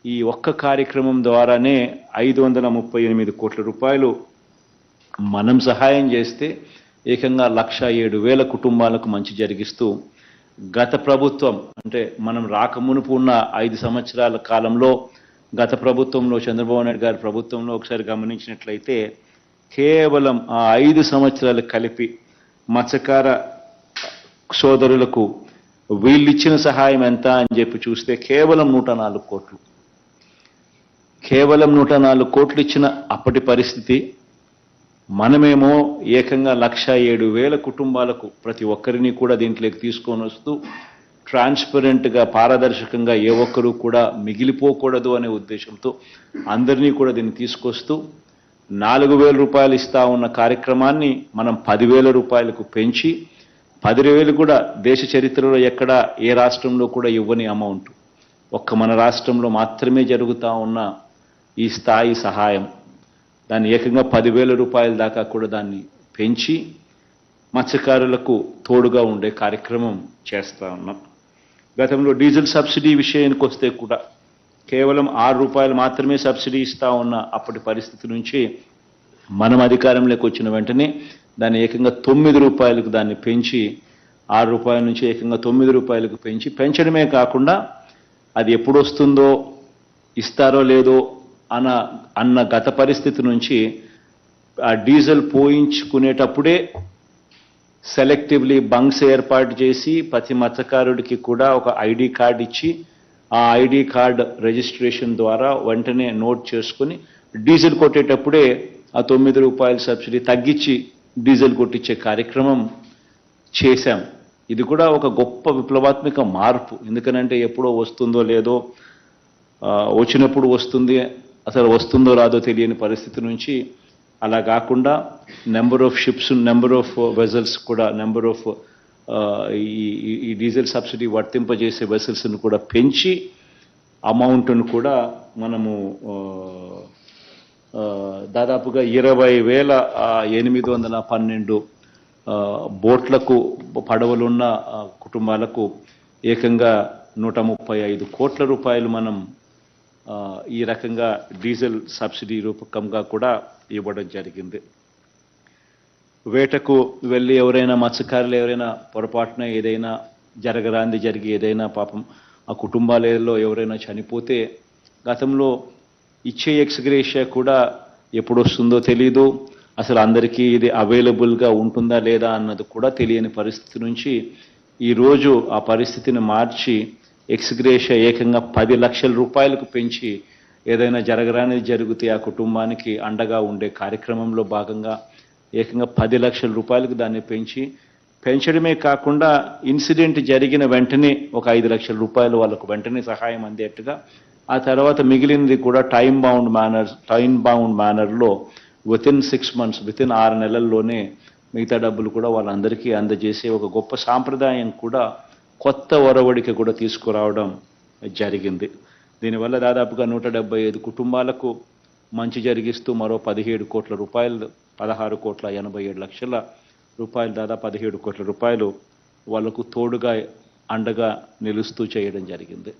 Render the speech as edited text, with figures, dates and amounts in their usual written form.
ఈ ఒక్క కార్యక్రమం ద్వారానే 538 కోట్ల రూపాయలు మనం సహాయం చేస్తే ఏకంగా 1,07,000 కుటుంబాలకు మంచి జరిగిస్తూ గత ప్రభుత్వం అంటే మనం రాకమునుపు ఉన్న 5 సంవత్సరాల కాలంలో గత ప్రభుత్వంలో చంద్రబాబు నాయుడు గారి ప్రభుత్వంలో ఒకసారి గమనించినట్లయితే కేవలం ఆ 5 సంవత్సరాలు కలిపి మత్స్యకార సోదరులకు వీళ్ళిచ్చిన సహాయం ఎంత అని చెప్పి చూస్తే కేవలం 104 కోట్లు. కేవలం 104 కోట్లు ఇచ్చిన అప్పటి పరిస్థితి మనమేమో ఏకంగా 1,07,000 కుటుంబాలకు ప్రతి ఒక్కరిని కూడా దీంట్లోకి తీసుకొని వస్తూ ట్రాన్స్పరెంట్గా పారదర్శకంగా ఏ ఒక్కరూ కూడా మిగిలిపోకూడదు అనే ఉద్దేశంతో అందరినీ కూడా దీన్ని తీసుకొస్తూ 4,000 రూపాయలు ఇస్తా ఉన్న కార్యక్రమాన్ని మనం 10,000 రూపాయలకు పెంచి 10,000 కూడా దేశ చరిత్రలో ఎక్కడ ఏ రాష్ట్రంలో కూడా ఇవ్వని అమౌంట్ ఒక్క మన రాష్ట్రంలో మాత్రమే జరుగుతూ ఉన్న ఈ స్థాయి సహాయం దాన్ని ఏకంగా 10,000 రూపాయల దాకా కూడా దాన్ని పెంచి మత్స్యకారులకు తోడుగా ఉండే కార్యక్రమం చేస్తూ ఉన్నాం. గతంలో డీజిల్ సబ్సిడీ విషయానికి వస్తే కూడా కేవలం 6 రూపాయలు మాత్రమే సబ్సిడీ ఇస్తూ ఉన్న అప్పటి పరిస్థితి నుంచి మనం అధికారంలోకి వచ్చిన వెంటనే దాన్ని ఏకంగా 9 రూపాయలకు దాన్ని పెంచి 6 రూపాయల నుంచి ఏకంగా 9 రూపాయలకు పెంచడమే కాకుండా అది ఎప్పుడు వస్తుందో ఇస్తారో లేదో అన్న గత పరిస్థితి నుంచి ఆ డీజిల్ పోయించుకునేటప్పుడే సెలెక్టివ్లీ బంక్స్ ఏర్పాటు చేసి ప్రతి మత్స్యకారుడికి కూడా ఒక ఐడి కార్డు ఇచ్చి ఆ ఐడి కార్డ్ రిజిస్ట్రేషన్ ద్వారా వెంటనే నోట్ చేసుకుని డీజిల్ కొట్టేటప్పుడే ఆ 9 రూపాయల సబ్సిడీ తగ్గించి డీజిల్ కొట్టించే కార్యక్రమం చేశాం. ఇది కూడా ఒక గొప్ప విప్లవాత్మక మార్పు. ఎందుకనంటే ఎప్పుడో వస్తుందో లేదో వచ్చినప్పుడు వస్తుంది, అసలు వస్తుందో రాదో తెలియని పరిస్థితి నుంచి అలా కాకుండా number of ships, number of vessels కూడా నెంబర్ ఆఫ్ ఈ డీజిల్ సబ్సిడీ వర్తింపజేసే వెసల్స్ను కూడా పెంచి అమౌంట్ను కూడా మనము దాదాపుగా 20,812 బోట్లకు పడవలున్న కుటుంబాలకు ఏకంగా 135 కోట్ల రూపాయలు మనం ఈ రకంగా డీజిల్ సబ్సిడీ రూపకంగా కూడా ఇవ్వడం జరిగింది. వేటకు వెళ్ళి ఎవరైనా మత్స్యకారులు ఎవరైనా పొరపాటున ఏదైనా జరిగి ఏదైనా పాపం ఆ కుటుంబాలలో ఎవరైనా చనిపోతే గతంలో ఇచ్చే ఎక్స్గ్రేషియా కూడా ఎప్పుడు వస్తుందో తెలీదు, అసలు అందరికీ ఇది అవైలబుల్గా ఉంటుందా లేదా అన్నది కూడా తెలియని పరిస్థితి నుంచి ఈరోజు ఆ పరిస్థితిని మార్చి ఎక్స్గ్రేషియా ఏకంగా 10 లక్షల రూపాయలకు పెంచి ఏదైనా జరగరానిది జరిగితే ఆ కుటుంబానికి అండగా ఉండే కార్యక్రమంలో భాగంగా ఏకంగా 10 లక్షల రూపాయలకు దాన్ని పెంచడమే కాకుండా ఇన్సిడెంట్ జరిగిన వెంటనే ఒక 5 లక్షల రూపాయలు వాళ్ళకు వెంటనే సహాయం అందేట్టుగా ఆ తర్వాత మిగిలినది కూడా టైం బౌండ్ మేనర్లో వితిన్ 6 months వితిన్ 6 నెలల్లోనే మిగతా డబ్బులు కూడా వాళ్ళందరికీ అందజేసే ఒక గొప్ప సాంప్రదాయం కూడా కొత్త ఒరవడికి కూడా తీసుకురావడం జరిగింది. దీనివల్ల దాదాపుగా 175 కుటుంబాలకు మంచి జరిగిస్తూ మరో 17 కోట్ల రూపాయలు 16,87,00,000 రూపాయలు దాదాపు 17 కోట్ల రూపాయలు వాళ్ళకు తోడుగా అండగా నిలుస్తూ చేయడం జరిగింది.